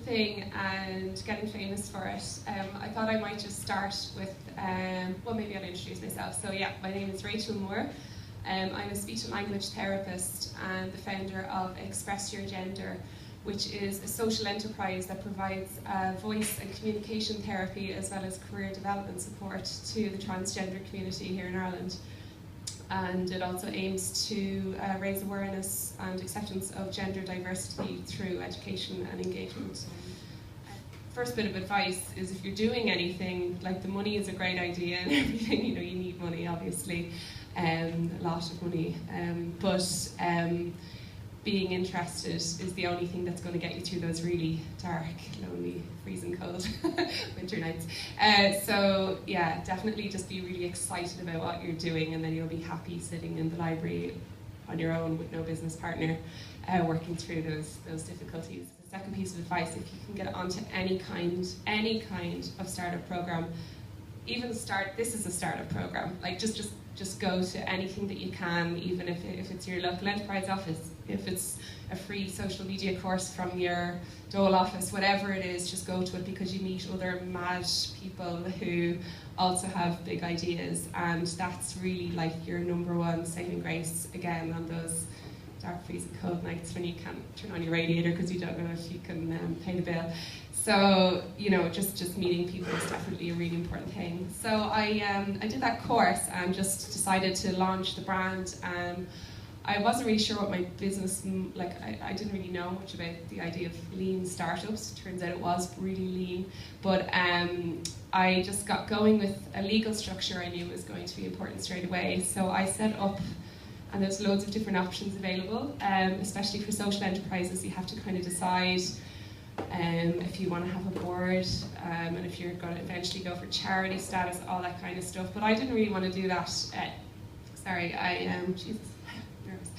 thing and getting famous for it, I thought I might just start with, well, maybe I'll introduce myself. So yeah, my name is Rachel Moore. I'm a speech and language therapist and the founder of Express Your Gender, which is a social enterprise that provides voice and communication therapy as well as career development support to the transgender community here in Ireland. And it also aims to raise awareness and acceptance of gender diversity through education and engagement. First bit of advice is, if you're doing anything, like, the money is a great idea and everything, you know, you need money obviously, a lot of money, but being interested is the only thing that's going to get you through those really dark, lonely, freezing cold winter nights. So yeah, definitely just be really excited about what you're doing, and then you'll be happy sitting in the library on your own with no business partner, working through those difficulties. The second piece of advice, if you can get onto any kind of startup program, even this is a startup program, like just go to anything that you can, even if it's your local enterprise office, if it's a free social media course from your Dole office, whatever it is, just go to it, because you meet other mad people who also have big ideas, and that's really like your number one saving grace, again, on those dark, freezing cold nights when you can't turn on your radiator because you don't know if you can pay the bill. So, you know, just meeting people is definitely a really important thing. So I did that course and just decided to launch the brand. I wasn't really sure what my business, like, I didn't really know much about the idea of lean startups. Turns out it was really lean. But I just got going with a legal structure I knew was going to be important straight away. So I set up, and there's loads of different options available, especially for social enterprises. You have to kind of decide if you want to have a board, and if you're going to eventually go for charity status, all that kind of stuff. But I didn't really want to do that. Jesus, nervous.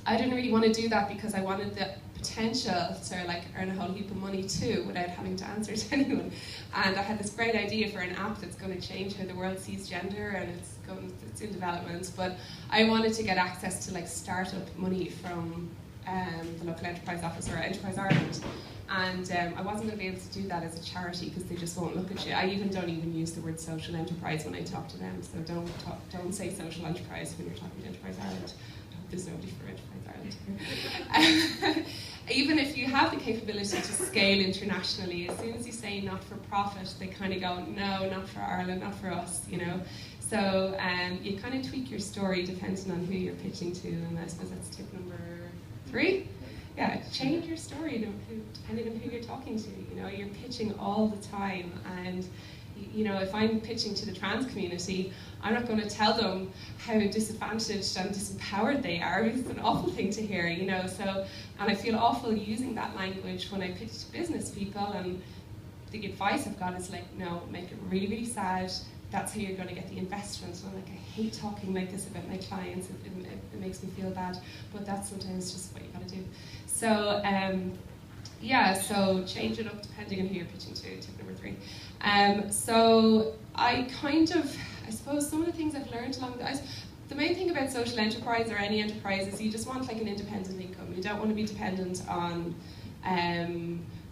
I didn't really want to do that because I wanted the potential to, like, earn a whole heap of money too without having to answer to anyone. And I had this great idea for an app that's going to change how the world sees gender, and it's in development. But I wanted to get access to, like, startup money from the local enterprise office or Enterprise Ireland, and I wasn't going to be able to do that as a charity because they just won't look at you. I don't even use the word social enterprise when I talk to them, so don't say social enterprise when you're talking to Enterprise Ireland. I hope there's nobody for Enterprise Ireland. Even if you have the capability to scale internationally, as soon as you say not for profit, they kind of go, no, not for Ireland, not for us, you know. So you kind of tweak your story depending on who you're pitching to, and I suppose that's tip number 3. Yeah, change your story depending on who you're talking to. You know, you're pitching all the time, and you know, if I'm pitching to the trans community, I'm not going to tell them how disadvantaged and disempowered they are, because it's an awful thing to hear, you know. So, and I feel awful using that language when I pitch to business people, and the advice I've got is like, no, make it really, really sad. That's how you're going to get the investment. And I'm like, I hate talking like this about my clients. It makes me feel bad, but that's sometimes just what you got to do. So yeah, so change it up depending on who you're pitching to. Tip number 3. So I suppose some of the things I've learned along the main thing about social enterprise or any enterprise is you just want, like, an independent income. You don't want to be dependent on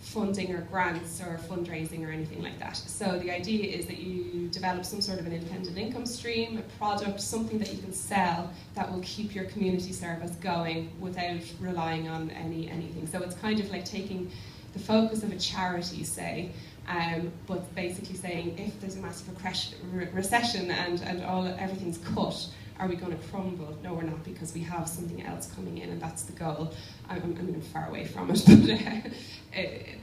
funding or grants or fundraising or anything like that. So the idea is that you develop some sort of an independent income stream, a product, something that you can sell that will keep your community service going without relying on anything. So it's kind of like taking the focus of a charity, say, but basically saying, if there's a massive recession and everything's cut, are we going to crumble? No, we're not, because we have something else coming in, and that's the goal. I'm far away from it,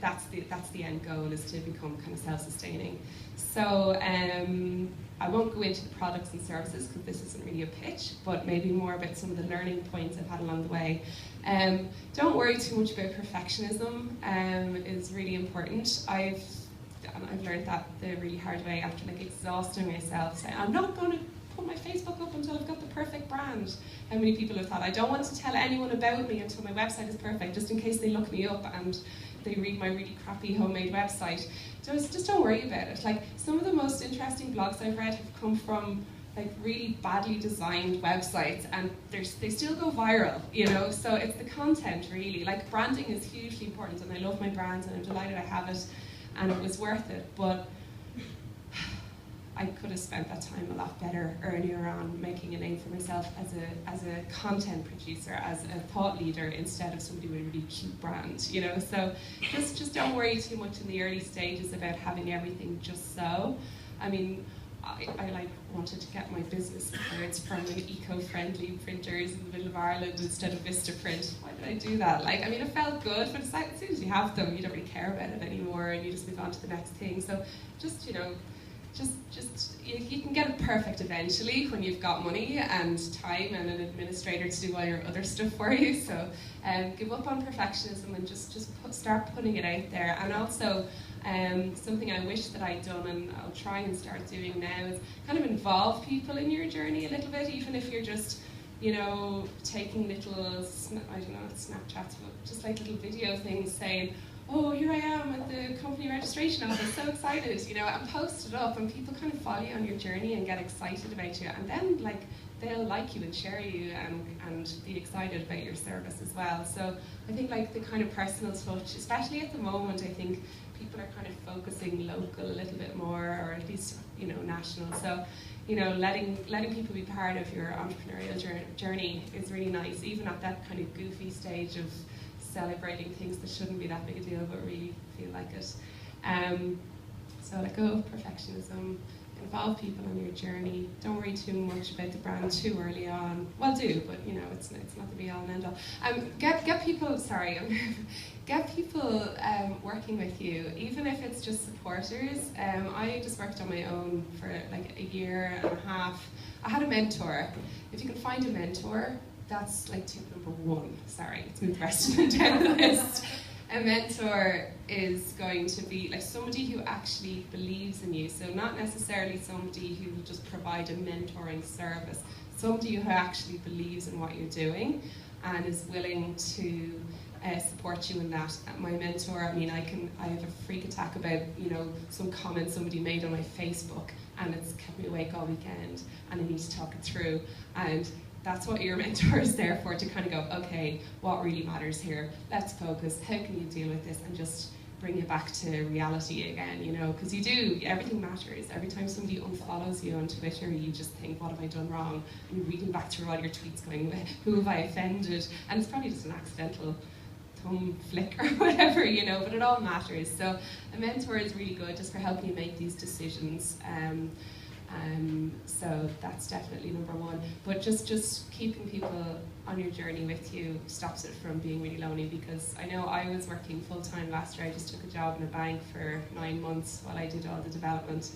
but that's the end goal, is to become kind of self-sustaining. So I won't go into the products and services because this isn't really a pitch, but maybe more about some of the learning points I've had along the way. Don't worry too much about perfectionism. Is really important. I've learned that the really hard way after, like, exhausting myself, saying, I'm not going to put my Facebook up until I've got the perfect brand. How many people have thought, I don't want to tell anyone about me until my website is perfect, just in case they look me up and they read my really crappy homemade website. Just don't worry about it. Like, some of the most interesting blogs I've read have come from like really badly designed websites, and they still go viral, you know. So it's the content really. Like branding is hugely important, and I love my brand, and I'm delighted I have it, and it was worth it. But I could have spent that time a lot better earlier on, making a name for myself as a content producer, as a thought leader, instead of somebody with a really cute brand, you know. So just don't worry too much in the early stages about having everything just so. I mean, I like wanted to get my business cards from an eco-friendly printers in the middle of Ireland instead of Vistaprint. Why did I do that? Like, I mean, it felt good, but it's like, as soon as you have them, you don't really care about it anymore, and you just move on to the next thing. So just, you know, you can get it perfect eventually when you've got money and time and an administrator to do all your other stuff for you. So give up on perfectionism and start putting it out there. And also something I wish that I'd done, and I'll try and start doing now, is kind of involve people in your journey a little bit, even if you're just, you know, taking little, I don't know, Snapchats, but just like little video things saying, oh, here I am at the company registration office, so excited, you know, and post it up, and people kind of follow you on your journey and get excited about you, and then like they'll like you and share you and be excited about your service as well. So I think like the kind of personal touch, especially at the moment, I think people are kind of focusing local a little bit more, or at least, you know, national. So, you know, letting people be part of your entrepreneurial journey is really nice, even at that kind of goofy stage of celebrating things that shouldn't be that big a deal but really feel like it. So let go of perfectionism, involve people on your journey, don't worry too much about the brand too early on. Well, do, but you know, it's not the be all and end all. Get people, get people working with you, even if it's just supporters. I just worked on my own for like a year and a half. I had a mentor. If you can find a mentor, that's like tip number one. Sorry, let's move the rest of them down the list. A mentor is going to be like somebody who actually believes in you. So not necessarily somebody who will just provide a mentoring service. Somebody who actually believes in what you're doing and is willing to support you in that. My mentor, I mean, I have a freak attack about, you know, some comment somebody made on my Facebook, and it's kept me awake all weekend, and I need to talk it through. And that's what your mentor is there for, to kind of go, okay, what really matters here? Let's focus. How can you deal with this? And just bring it back to reality again, you know, because you do, everything matters. Every time somebody unfollows you on Twitter, you just think, what have I done wrong? And you're reading back through all your tweets going, who have I offended? And it's probably just an accidental thumb flick or whatever, you know, but it all matters. So a mentor is really good just for helping you make these decisions. So that's definitely number one. But just keeping people on your journey with you stops it from being really lonely, because I know I was working full-time last year. I just took a job in a bank for 9 months while I did all the development.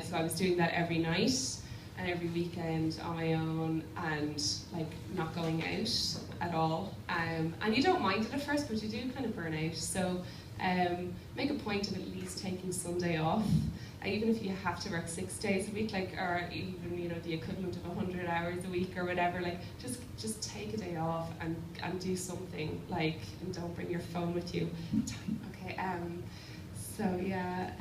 So I was doing that every night and every weekend on my own, and like not going out at all. And you don't mind it at first, but you do kind of burn out. So make a point of at least taking Sunday off. Even if you have to work 6 days a week, like, or even, you know, the equivalent of 100 hours a week or whatever, like, just take a day off and do something, like, and don't bring your phone with you. Okay, so yeah,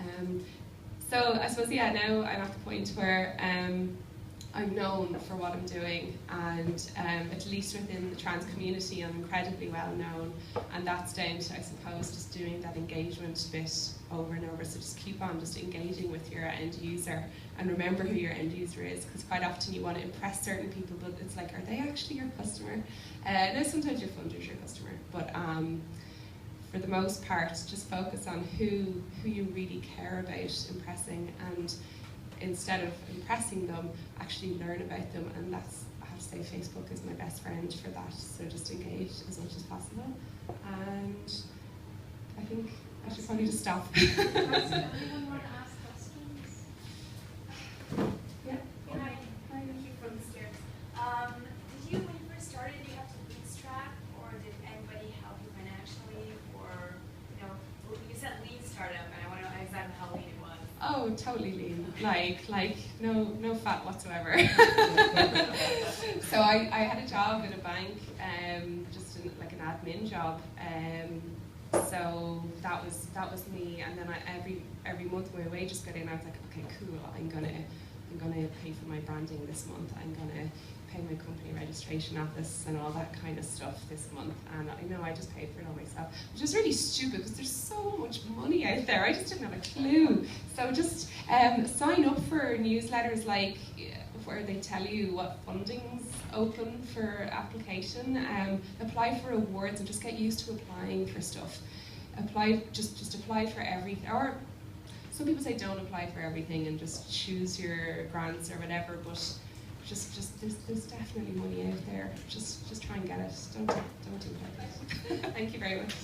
so I suppose, yeah, now I'm at the point where I'm known for what I'm doing, and at least within the trans community I'm incredibly well known, and that's down to, I suppose, just doing that engagement bit over and over. So just keep on just engaging with your end user, and remember who your end user is, because quite often you want to impress certain people, but it's like, are they actually your customer? Now sometimes your funder's your customer, but for the most part, just focus on who you really care about impressing, and instead of impressing them, actually learn about them. And that's, I have to say, Facebook is my best friend for that. So just engage as much as possible. And I think I should probably just stop. Does anyone want to ask questions? Yeah. Hi, thank you from the stairs. Did you, when you first started, did you have to bootstrap, or did anybody help you financially, or, you know, you said lean startup, and I want to know exactly how lean it was. Oh, totally lean. Like no fat whatsoever. So I had a job in a bank, just like an admin job. So that was me, and then every month my wages got in. I was like, okay, cool. I'm I'm going to pay for my branding this month, I'm going to pay my company registration office and all that kind of stuff this month. And I know I just paid for it all myself, which is really stupid because there's so much money out there. I just didn't have a clue. So just sign up for newsletters like where they tell you what funding's open for application. Apply for awards and just get used to applying for stuff. Just apply for everything. Or some people say don't apply for everything and just choose your grants or whatever, but just there's definitely money out there. Just try and get it. Don't do it like that. Thank you very much.